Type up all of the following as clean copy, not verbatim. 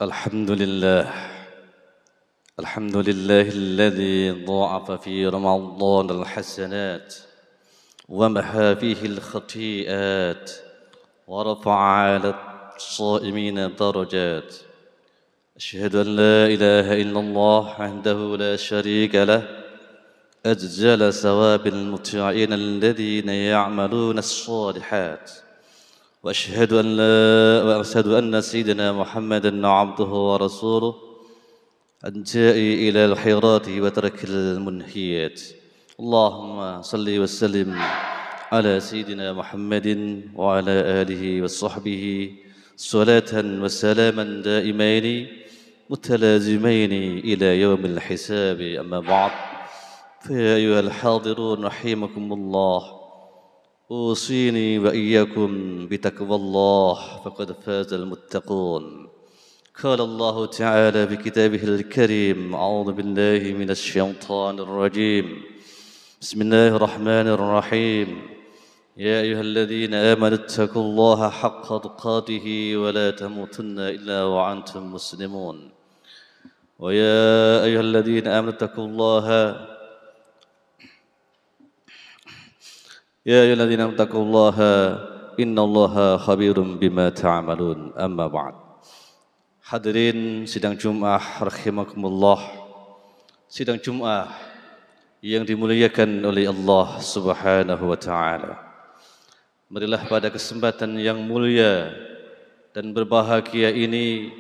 الحمد لله الحمد لله الذي ضاعف في رمضان الحسنات ومحى فيه الخطيئات ورفع على الصائمين درجات. أشهد أن لا إله إلا الله وحده لا شريك له أجزل ثواب المطيعين الذين يعملون الصالحات. وأشهد أن سيدنا محمدا عبده ورسوله الجائي إلى الخيرات وترك المنهيات. اللهم صل وسلم على سيدنا محمد وعلى آله وصحبه صلاة وسلاما دائمين متلازمين إلى يوم الحساب. أما بعد، فيا أيها الحاضرون رحمكم الله، أوصيني وإياكم بتقوى الله فقد فاز المتقون. قال الله تعالى في كتابه الكريم: أعوذ بالله من الشيطان الرجيم، بسم الله الرحمن الرحيم. يا أيها الذين آمنوا اتقوا الله حق تقاته ولا تموتن إلا وأنتم مسلمون. ويا أيها الذين آمنوا اتقوا الله يا أيها الذين آمنوا اتقوا الله إن الله خبير بما تعملون. أما بعد. Hadirin sidang Jumat rahimakumullah, sidang Jumat yang dimuliakan oleh Allah Subhanahu wa taala. Marilah pada kesempatan yang mulia dan berbahagia ini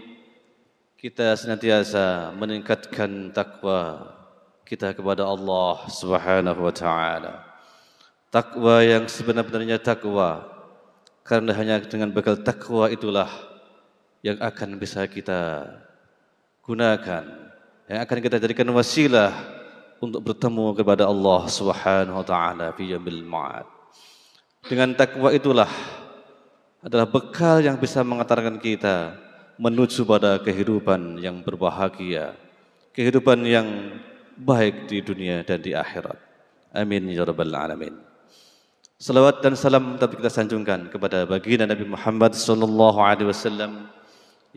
kita senantiasa meningkatkan takwa kita kepada Allah Subhanahu wa taala. Takwa yang sebenar-benarnya takwa, karena hanya dengan bekal takwa itulah yang akan bisa kita gunakan, yang akan kita jadikan wasilah untuk bertemu kepada Allah Subhanahu wa taala fi yaumil ma'ad. Dengan takwa itulah adalah bekal yang bisa mengantarkan kita menuju pada kehidupan yang berbahagia, kehidupan yang baik di dunia dan di akhirat. Amin ya rabbal alamin. Salawat dan salam tetap kita sanjungkan kepada baginda Nabi Muhammad sallallahu alaihi wasallam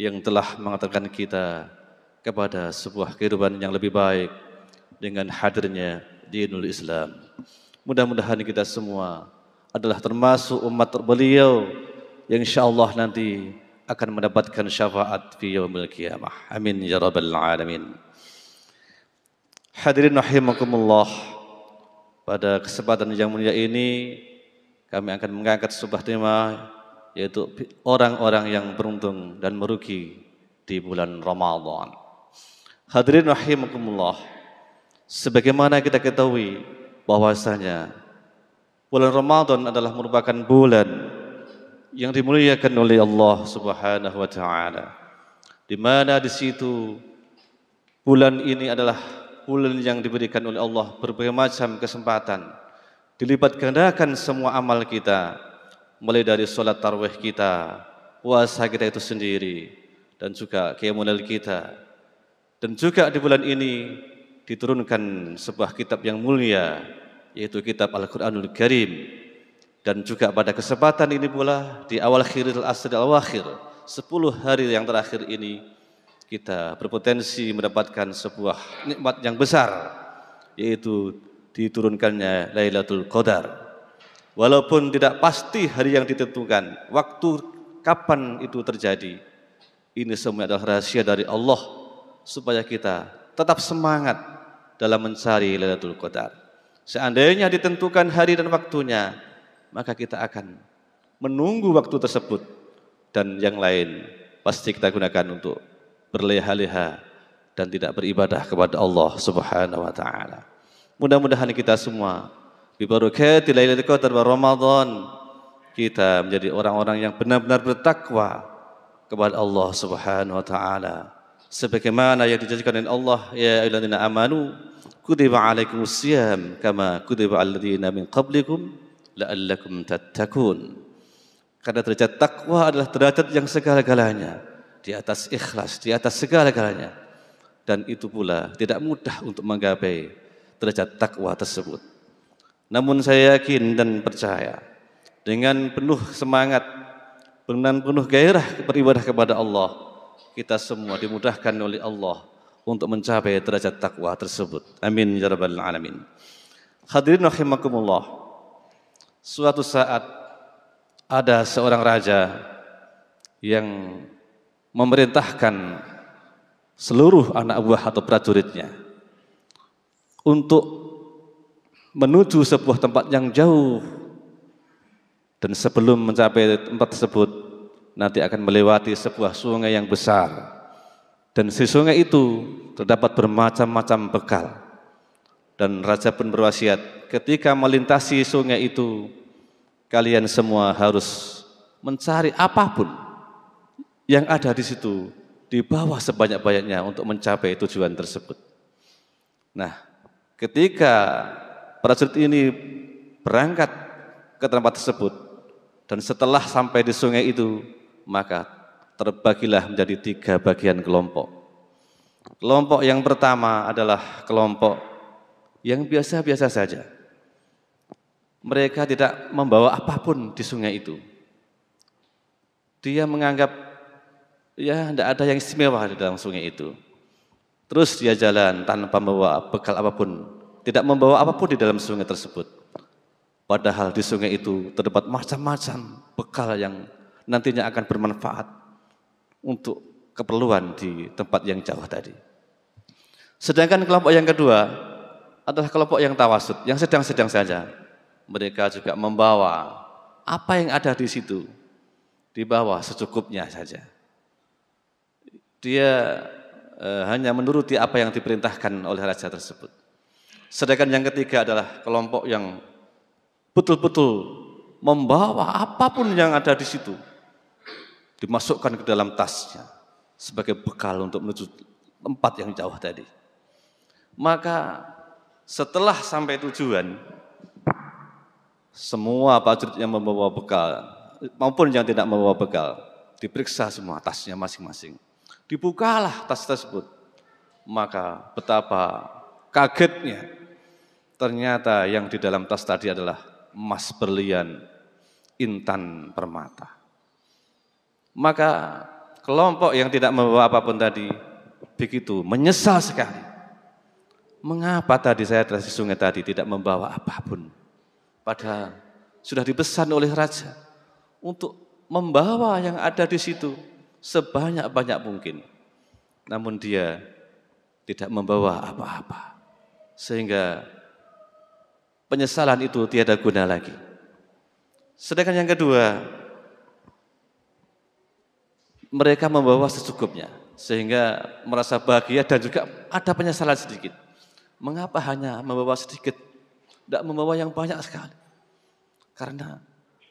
yang telah mengantarkan kita kepada sebuah kehidupan yang lebih baik dengan hadirnya dinul Islam. Mudah-mudahan kita semua adalah termasuk umat beliau yang insyaallah nanti akan mendapatkan syafaat fi yaumil qiyamah. Amin ya rabbal alamin. Hadirin rahimakumullah, pada kesempatan yang mulia ini kami akan mengangkat sebuah tema, yaitu orang-orang yang beruntung dan merugi di bulan Ramadan. Hadirin rahimakumullah, sebagaimana kita ketahui bahwasanya bulan Ramadan adalah merupakan bulan yang dimuliakan oleh Allah Subhanahu wa taala, di mana di situ bulan ini adalah bulan yang diberikan oleh Allah berbagai macam kesempatan, dilipat gandakan semua amal kita, mulai dari sholat tarawih kita, puasa kita itu sendiri, dan juga qiyamul lail kita. Dan juga di bulan ini diturunkan sebuah kitab yang mulia, yaitu kitab Al-Quranul Karim. Dan juga pada kesempatan ini pula, di awal khiril asri al-wakhir, 10 hari yang terakhir ini, kita berpotensi mendapatkan sebuah nikmat yang besar, yaitu diturunkannya Lailatul Qadar. Walaupun tidak pasti hari yang ditentukan, waktu kapan itu terjadi, ini semua adalah rahasia dari Allah supaya kita tetap semangat dalam mencari Lailatul Qadar. Seandainya ditentukan hari dan waktunya, maka kita akan menunggu waktu tersebut, dan yang lain pasti kita gunakan untuk berleha-leha dan tidak beribadah kepada Allah Subhanahu wa taala. Mudah-mudahan kita semua bi barakati Lailatul Qadar wa Ramadan, kita menjadi orang-orang yang benar-benar bertakwa kepada Allah Subhanahu wa taala, sebagaimana yang dijanjikan oleh Allah, ya ayyuhalladzina amanu kutiba alaikumus syiyam kama kutiba alal ladzina min qablikum la'allakum tattaqun. Karena derajat takwa adalah derajat yang segala-galanya, di atas ikhlas, di atas segala-galanya, dan itu pula tidak mudah untuk menggapai derajat takwa tersebut. Namun saya yakin dan percaya dengan penuh semangat, dengan penuh gairah beribadah kepada Allah, kita semua dimudahkan oleh Allah untuk mencapai derajat takwa tersebut. Amin ya rabbal alamin. Hadirin rahimakumullah. Suatu saat ada seorang raja yang memerintahkan seluruh anak buah atau prajuritnya untuk menuju sebuah tempat yang jauh, dan sebelum mencapai tempat tersebut nanti akan melewati sebuah sungai yang besar, dan di sungai itu terdapat bermacam-macam bekal. Dan raja pun berwasiat, ketika melintasi sungai itu kalian semua harus mencari apapun yang ada di situ, dibawa sebanyak-banyaknya untuk mencapai tujuan tersebut. Nah, ketika prajurit ini berangkat ke tempat tersebut dan setelah sampai di sungai itu, maka terbagilah menjadi 3 bagian kelompok. Kelompok yang pertama adalah kelompok yang biasa-biasa saja. Mereka tidak membawa apapun di sungai itu. Dia menganggap ya tidak ada yang istimewa di dalam sungai itu. Terus dia jalan tanpa membawa bekal apapun, tidak membawa apapun di dalam sungai tersebut. Padahal di sungai itu terdapat macam-macam bekal yang nantinya akan bermanfaat untuk keperluan di tempat yang jauh tadi. Sedangkan kelompok yang kedua adalah kelompok yang tawasud, yang sedang-sedang saja. Mereka juga membawa apa yang ada di situ, dibawa secukupnya saja. Dia hanya menuruti apa yang diperintahkan oleh raja tersebut. Sedangkan yang ketiga adalah kelompok yang betul-betul membawa apapun yang ada di situ, dimasukkan ke dalam tasnya sebagai bekal untuk menuju tempat yang jauh tadi. Maka setelah sampai tujuan, semua prajurit yang membawa bekal maupun yang tidak membawa bekal diperiksa semua tasnya masing-masing. Dibukalah tas tersebut. Maka betapa kagetnya, ternyata yang di dalam tas tadi adalah emas berlian, intan permata. Maka kelompok yang tidak membawa apapun tadi begitu menyesal sekali. Mengapa tadi saya dari sungai tadi tidak membawa apapun? Padahal sudah dipesan oleh raja untuk membawa yang ada di situ sebanyak-banyak mungkin. Namun dia tidak membawa apa-apa. Sehingga penyesalan itu tiada guna lagi. Sedangkan yang kedua, mereka membawa secukupnya sehingga merasa bahagia dan juga ada penyesalan sedikit. Mengapa hanya membawa sedikit, tidak membawa yang banyak sekali? Karena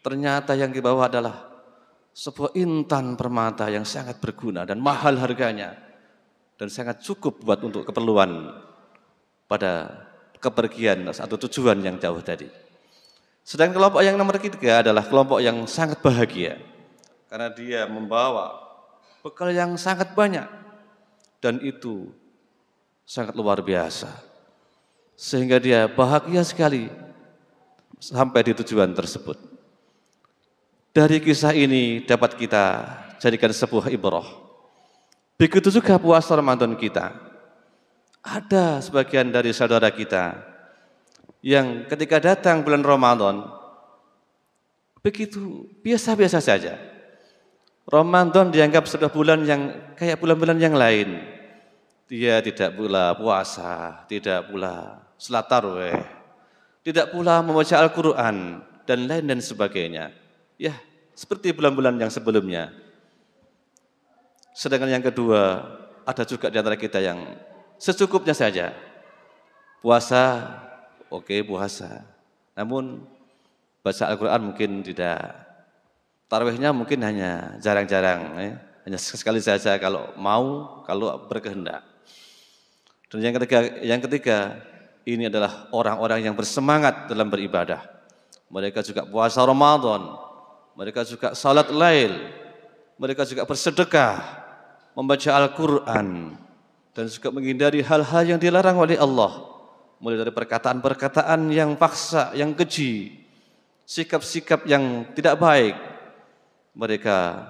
ternyata yang dibawa adalah sebuah intan permata yang sangat berguna dan mahal harganya dan sangat cukup buat untuk keperluan pada kepergian atau tujuan yang jauh tadi. Sedangkan kelompok yang nomor 3 adalah kelompok yang sangat bahagia karena dia membawa bekal yang sangat banyak dan itu sangat luar biasa. Sehingga dia bahagia sekali sampai di tujuan tersebut. Dari kisah ini dapat kita jadikan sebuah ibrah. Begitu juga puasa Ramadan kita. Ada sebagian dari saudara kita yang ketika datang bulan Ramadan begitu biasa-biasa saja. Ramadan dianggap sebuah bulan yang kayak bulan-bulan yang lain. Dia tidak pula puasa, tidak pula salat tarawih, tidak pula membaca Al-Quran dan lain dan sebagainya. Ya, seperti bulan-bulan yang sebelumnya. Sedangkan yang kedua, ada juga di antara kita yang secukupnya saja. Puasa, oke puasa. Namun baca Al-Quran mungkin tidak. Tarawihnya mungkin hanya jarang-jarang, hanya sekali saja kalau mau, kalau berkehendak. Dan yang ketiga, ini adalah orang-orang yang bersemangat dalam beribadah. Mereka juga puasa Ramadan, mereka juga salat lail, mereka juga bersedekah, membaca Al-Quran, dan juga menghindari hal-hal yang dilarang oleh Allah. Mulai dari perkataan-perkataan yang paksa, yang keji, sikap-sikap yang tidak baik. Mereka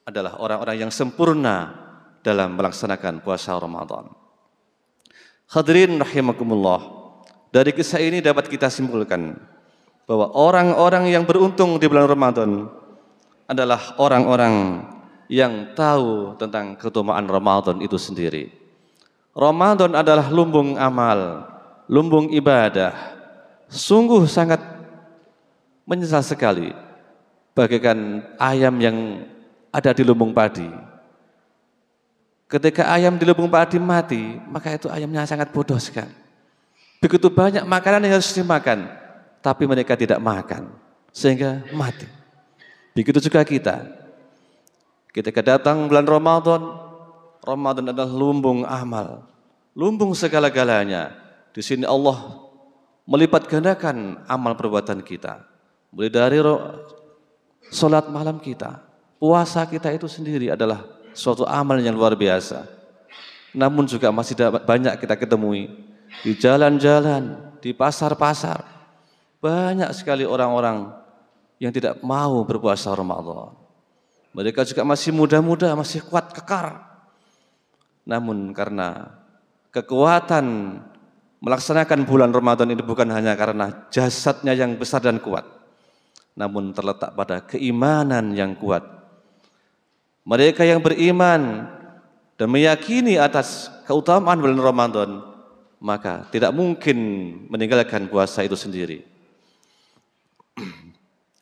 adalah orang-orang yang sempurna dalam melaksanakan puasa Ramadan. Hadirin rahimakumullah, dari kisah ini dapat kita simpulkan bahwa orang-orang yang beruntung di bulan Ramadan adalah orang-orang yang tahu tentang keutamaan Ramadan itu sendiri. Ramadan adalah lumbung amal, lumbung ibadah. Sungguh sangat menyesal sekali bagaikan ayam yang ada di lumbung padi. Ketika ayam di lumbung padi mati, maka itu ayamnya sangat bodoh sekali. Begitu banyak makanan yang harus dimakan, tapi mereka tidak makan, sehingga mati. Begitu juga kita. Ketika datang bulan Ramadan, Ramadan adalah lumbung amal, lumbung segala-galanya. Di sini Allah melipat gandakan amal perbuatan kita. Mulai dari salat malam kita, puasa kita itu sendiri adalah suatu amal yang luar biasa. Namun juga masih banyak kita ketemui di jalan-jalan, di pasar-pasar. Banyak sekali orang-orang yang tidak mau berpuasa Ramadan. Mereka juga masih muda-muda, masih kuat kekar. Namun karena kekuatan melaksanakan bulan Ramadan ini bukan hanya karena jasadnya yang besar dan kuat, namun terletak pada keimanan yang kuat. Mereka yang beriman dan meyakini atas keutamaan bulan Ramadan, maka tidak mungkin meninggalkan puasa itu sendiri.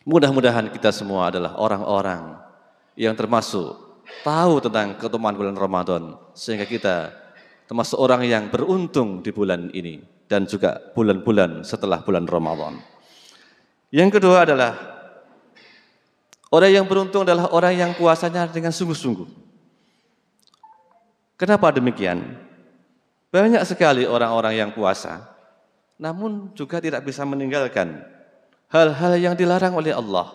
Mudah-mudahan kita semua adalah orang-orang yang termasuk tahu tentang keutamaan bulan Ramadan, sehingga kita termasuk orang yang beruntung di bulan ini dan juga bulan-bulan setelah bulan Ramadan. Yang kedua adalah orang yang beruntung adalah orang yang puasanya dengan sungguh-sungguh. Kenapa demikian? Banyak sekali orang-orang yang puasa, namun juga tidak bisa meninggalkan hal-hal yang dilarang oleh Allah.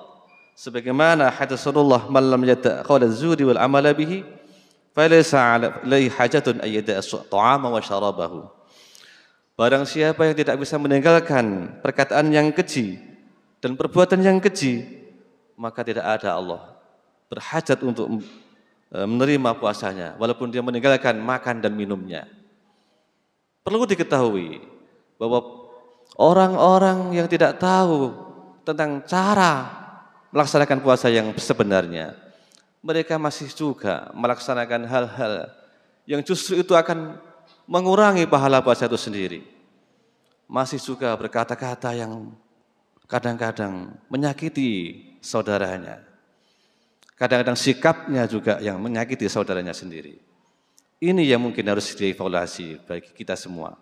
Sebagaimana hadis Rasulullah, "Man lam yada' qawla az-zuri wal 'amala bihi, falaysa 'alaihi hajatun ay yada'a ta'ama wa syarabahu." Barang siapa yang tidak bisa meninggalkan perkataan yang keji dan perbuatan yang keji, maka tidak ada Allah berhajat untuk menerima puasanya, walaupun dia meninggalkan makan dan minumnya. Perlu diketahui bahwa orang-orang yang tidak tahu tentang cara melaksanakan puasa yang sebenarnya, mereka masih juga melaksanakan hal-hal yang justru itu akan mengurangi pahala puasa itu sendiri. Masih juga berkata-kata yang kadang-kadang menyakiti saudaranya. Kadang-kadang sikapnya juga yang menyakiti saudaranya sendiri. Ini yang mungkin harus dievaluasi bagi kita semua.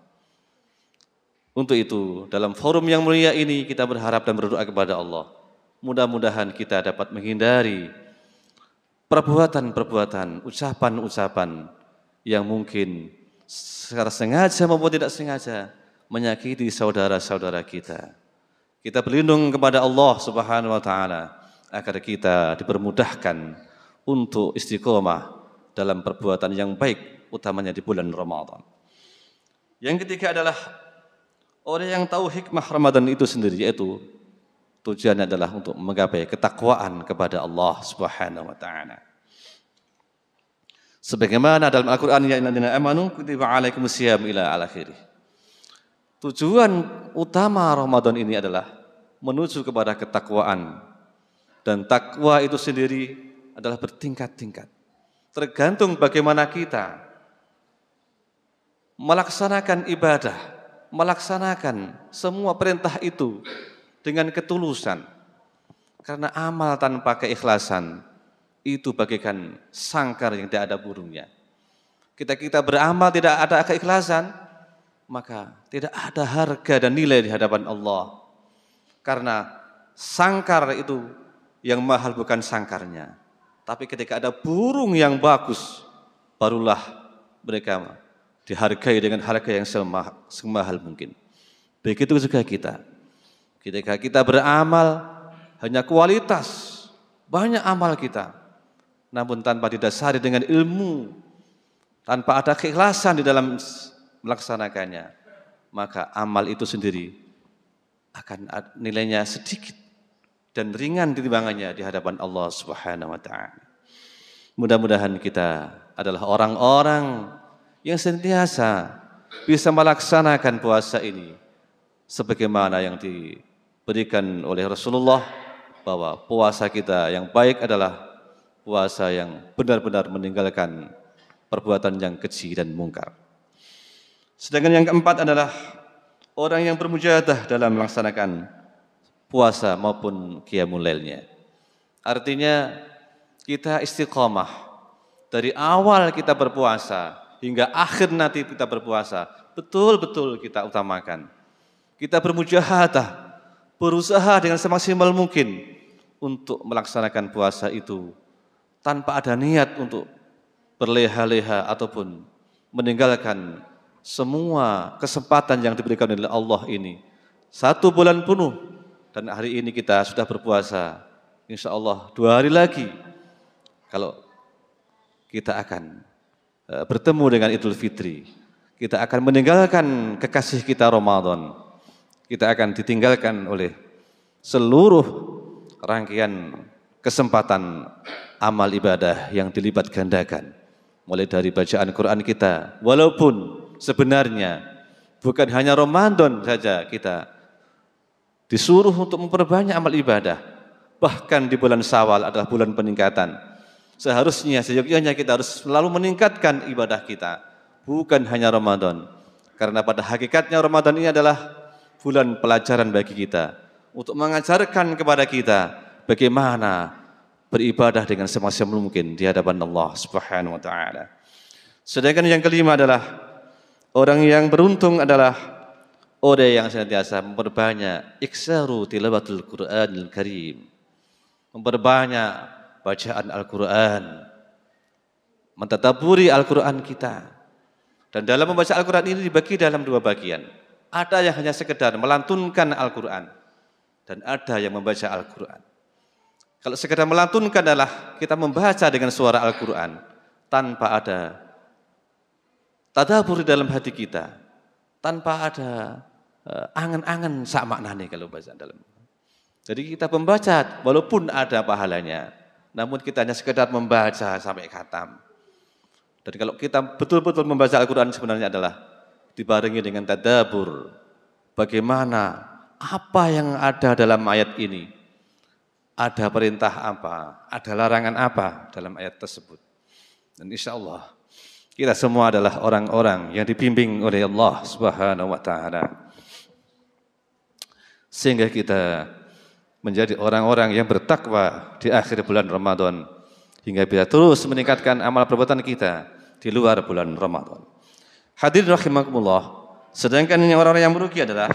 Untuk itu, dalam forum yang mulia ini kita berharap dan berdoa kepada Allah. Mudah-mudahan kita dapat menghindari perbuatan-perbuatan, ucapan-ucapan yang mungkin secara sengaja maupun tidak sengaja menyakiti saudara-saudara kita. Kita berlindung kepada Allah Subhanahu wa taala agar kita dipermudahkan untuk istiqomah dalam perbuatan yang baik, utamanya di bulan Ramadan. Yang ketiga adalah orang yang tahu hikmah Ramadan itu sendiri, yaitu tujuannya adalah untuk menggapai ketakwaan kepada Allah Subhanahu wa taala. Sebagaimana dalam Al-Qur'an, ya ayyuhalladzina amanu kutiba alaikumusiyam ila al-akhirih. Tujuan utama Ramadan ini adalah menuju kepada ketakwaan. Dan takwa itu sendiri adalah bertingkat-tingkat. Tergantung bagaimana kita melaksanakan ibadah, melaksanakan semua perintah itu dengan ketulusan. Karena amal tanpa keikhlasan itu bagaikan sangkar yang tidak ada burungnya. Kita beramal tidak ada keikhlasan, maka tidak ada harga dan nilai di hadapan Allah. Karena sangkar itu yang mahal bukan sangkarnya, tapi ketika ada burung yang bagus, barulah mereka dihargai dengan harga yang semahal mungkin. Begitu juga kita. Ketika kita beramal, hanya kualitas, banyak amal kita, namun tanpa didasari dengan ilmu, tanpa ada keikhlasan di dalam melaksanakannya, maka amal itu sendiri akan nilainya sedikit dan ringan timbangannya di hadapan Allah Subhanahu wa taala. Mudah-mudahan kita adalah orang-orang yang senantiasa bisa melaksanakan puasa ini sebagaimana yang diberikan oleh Rasulullah, bahwa puasa kita yang baik adalah puasa yang benar-benar meninggalkan perbuatan yang keji dan mungkar. Sedangkan yang keempat adalah orang yang bermujahadah dalam melaksanakan puasa maupun qiyamul lailnya. Artinya kita istiqomah dari awal kita berpuasa hingga akhir nanti kita berpuasa, betul-betul kita utamakan. Kita bermujahadah, berusaha dengan semaksimal mungkin untuk melaksanakan puasa itu tanpa ada niat untuk berleha-leha ataupun meninggalkan semua kesempatan yang diberikan oleh Allah ini. 1 bulan penuh, dan hari ini kita sudah berpuasa. Insya Allah 2 hari lagi kalau kita akan bertemu dengan Idul Fitri, kita akan meninggalkan kekasih kita Ramadan. Kita akan ditinggalkan oleh seluruh rangkaian kesempatan amal ibadah yang dilipat gandakan. Mulai dari bacaan Quran kita, walaupun sebenarnya bukan hanya Ramadan saja kita disuruh untuk memperbanyak amal ibadah. Bahkan di bulan Syawal adalah bulan peningkatan. Seharusnya, seyogyanya kita harus selalu meningkatkan ibadah kita, bukan hanya Ramadan. Karena pada hakikatnya Ramadan ini adalah bulan pelajaran bagi kita, untuk mengajarkan kepada kita bagaimana beribadah dengan semaksimal mungkin di hadapan Allah Subhanahu wa taala. Sedangkan yang kelima adalah orang yang beruntung adalah orang yang senantiasa memperbanyak iksaru tilawatul Qur'anil Karim, memperbanyak bacaan Al-Quran, mentadaburi Al-Quran kita. Dan dalam membaca Al-Quran ini dibagi dalam 2 bagian. Ada yang hanya sekedar melantunkan Al-Quran, dan ada yang membaca Al-Quran. Kalau sekedar melantunkan adalah kita membaca dengan suara Al-Quran tanpa ada tadabbur di dalam hati kita, tanpa ada angan-angan sak maknane kalau bahasa dalam. Jadi kita membaca walaupun ada pahalanya, namun kita hanya sekedar membaca sampai khatam. Dan kalau kita betul-betul membaca Al-Quran sebenarnya adalah dibarengi dengan tadabbur. Bagaimana, apa yang ada dalam ayat ini? Ada perintah apa? Ada larangan apa dalam ayat tersebut? Dan insya Allah kita semua adalah orang-orang yang dibimbing oleh Allah Subhanahu wa taala, sehingga kita menjadi orang-orang yang bertakwa di akhir bulan Ramadan, hingga bisa terus meningkatkan amal perbuatan kita di luar bulan Ramadan. Hadirin rahimakumullah, sedangkan orang-orang yang merugi adalah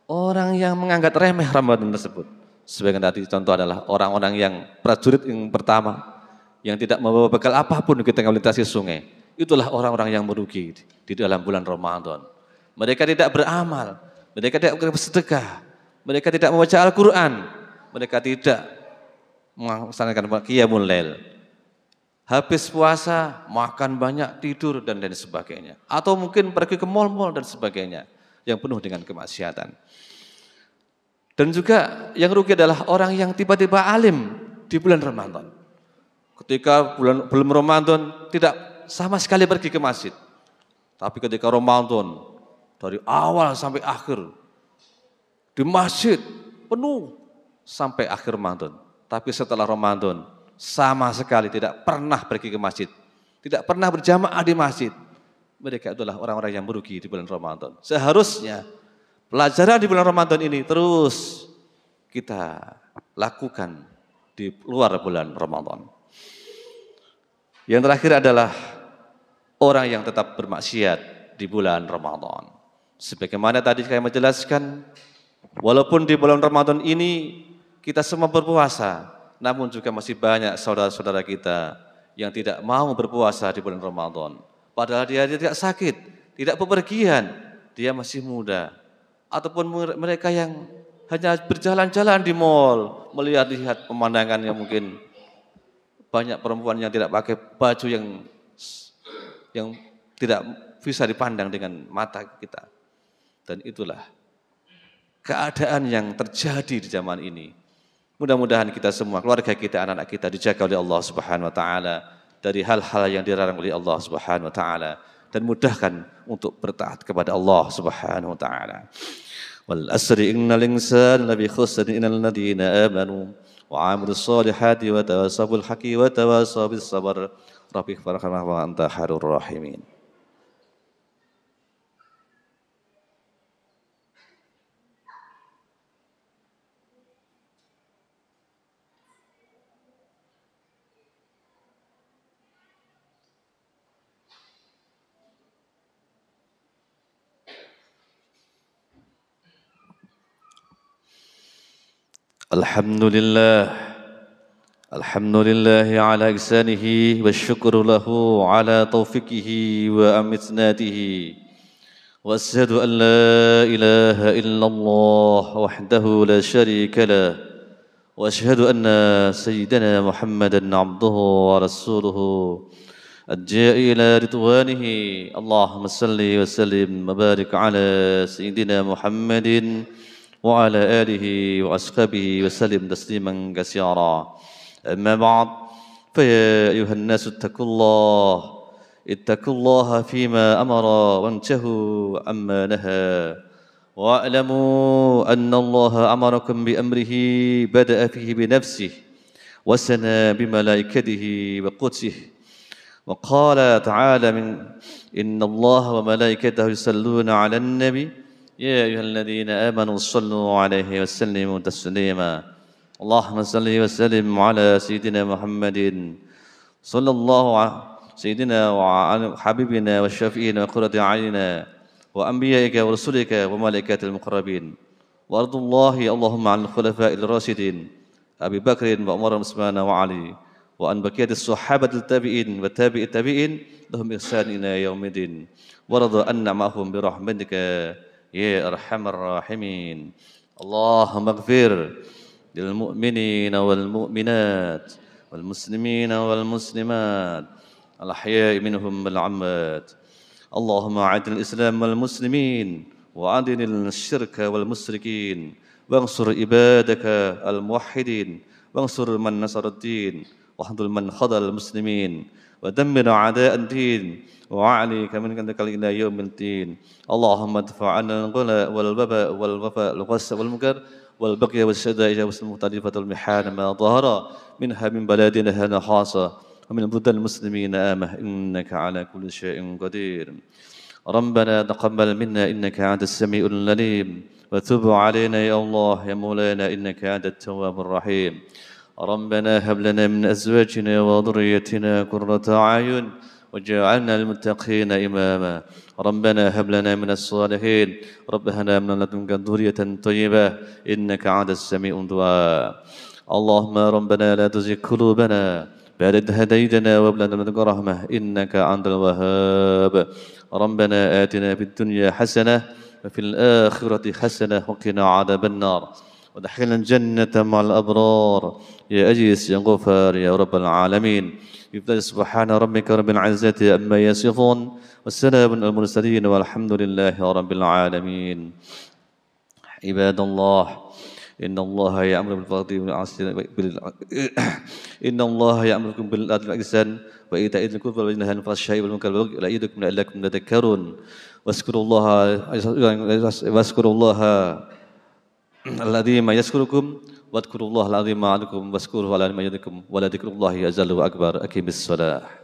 orang yang menganggap remeh Ramadan tersebut. Sebagian tadi contoh adalah orang-orang yang prajurit yang pertama, yang tidak membawa bekal apapun ketika melintasi sungai. Itulah orang-orang yang merugi di dalam bulan Ramadan. Mereka tidak beramal, mereka tidak bersedekah, mereka tidak membaca Al-Quran, mereka tidak melaksanakan qiyamul lail. Habis puasa, makan banyak, tidur, dan lain sebagainya. Atau mungkin pergi ke mal-mal dan sebagainya, yang penuh dengan kemaksiatan. Dan juga yang rugi adalah orang yang tiba-tiba alim di bulan Ramadan. Ketika belum Ramadan tidak sama sekali pergi ke masjid. Tapi ketika Ramadan dari awal sampai akhir di masjid penuh sampai akhir Ramadan. Tapi setelah Ramadan sama sekali tidak pernah pergi ke masjid, tidak pernah berjamaah di masjid. Mereka adalah orang-orang yang merugi di bulan Ramadan. Seharusnya pelajaran di bulan Ramadan ini terus kita lakukan di luar bulan Ramadan. Yang terakhir adalah orang yang tetap bermaksiat di bulan Ramadan. Sebagaimana tadi saya menjelaskan, walaupun di bulan Ramadan ini kita semua berpuasa, namun juga masih banyak saudara-saudara kita yang tidak mau berpuasa di bulan Ramadan. Padahal dia tidak sakit, tidak bepergian, dia masih muda. Ataupun mereka yang hanya berjalan-jalan di mal, melihat-lihat pemandangan yang mungkin banyak perempuan yang tidak pakai baju yang tidak bisa dipandang dengan mata kita. Dan itulah keadaan yang terjadi di zaman ini. Mudah-mudahan kita semua, keluarga kita, anak-anak kita dijaga oleh Allah Subhanahu wa taala dari hal-hal yang dilarang oleh Allah Subhanahu wa taala dan mudahkan untuk bertaat kepada Allah Subhanahu wa taala. Wal asri innal insana lafi khusr innal ladzina amanu wa 'amilus solihati wa tawasaw bil haqqi wa tawasaw bis sabr. Rabbi ighfirlana wa anta khairur rahimin. الحمد لله على إحسانه والشكر له على توفيقه وأمتناته وأشهد أن لا إله إلا الله وحده لا شريك له وأشهد أن سيدنا محمدا عبده ورسوله الجاء إلى رضوانه اللهم صل وسلم وبارك على سيدنا محمد وعلى آله وأصحابه وسلم تسليما كثيرا. أما بعد فيا أيها الناس اتقوا الله فيما أمر وانتهوا عما نهى واعلموا أن الله أمركم بأمره بدأ فيه بنفسه وثنى بملائكته وقدسه وقال تعالى إن الله وملائكته يصلون على النبي يا أيها الذين آمنوا صلوا عليه وسلموا تسليما. اللهم صل وسلم على سيدنا محمد صلى الله على سيدنا وحبيبنا والشفيعنا وقرة أعيننا وأنبيائك ورسلك وملائكة المقربين وأرض الله اللهم عن الخلفاء الراشدين أبي بكر وعمر وعثمان وعلي وأن بقية الصحابة التابعين والتابع التابعين لهم إحسان إلى يوم الدين ورضى أن معهم برحمتك يا أرحم الراحمين. اللهم اغفر للمؤمنين والمؤمنات والمسلمين والمسلمات الأحياء منهم والأموات. اللهم أعز الإسلام والمسلمين وأذل الشرك والمشركين وانصر عبادك الموحدين وانصر من نصر الدين واخذل من خذل المسلمين ودمر أعداء الدين وعليك من عندك إلى يوم الدين. اللهم ادفع عنا الغلاء والوباء والوفاء والغص والمنكر والبقي والشدائد والمختلفة المحال ما ظهر منها من بلادنا هنا خاصة ومن بلدان المسلمين آمه إنك على كل شيء قدير. ربنا تقبل منا إنك أنت السميع العليم وتب علينا يا الله يا مولانا إنك أنت التواب الرحيم. ربنا هب لنا من أزواجنا وذريتنا قرة أعين وجعلنا للمتقين إماما. ربنا هب لنا من الصالحين ربنا من لدنك ذرية طيبة إنك أنت السميع الدعاء. اللهم ربنا لا تزغ قلوبنا بعد إذ هديتنا وهب لنا من لدنك رحمة إنك أنت الوهاب. ربنا آتنا في الدنيا حسنة وفي الآخرة حسنة وقنا عذاب النار ودخلنا الجنة مع الأبرار يا أجيس يا غفار يا رب العالمين. سبحان ربك رب العزة عما يصفون والسلام على المرسلين والحمد لله رب العالمين. عباد الله إن الله يأمر بالفضل إن الله يأمركم بالعدل والإحسان وإيتاء ذي القربى وينهى عن الفحشاء والمنكر والبغي يعظكم لعلكم تذكرون. واذكروا الله العظيم يذكركم واذكروا الله العظيم يعظكم واذكروه على ما يذكركم ولذكر الله أجل وأكبر. أقم الصلاة.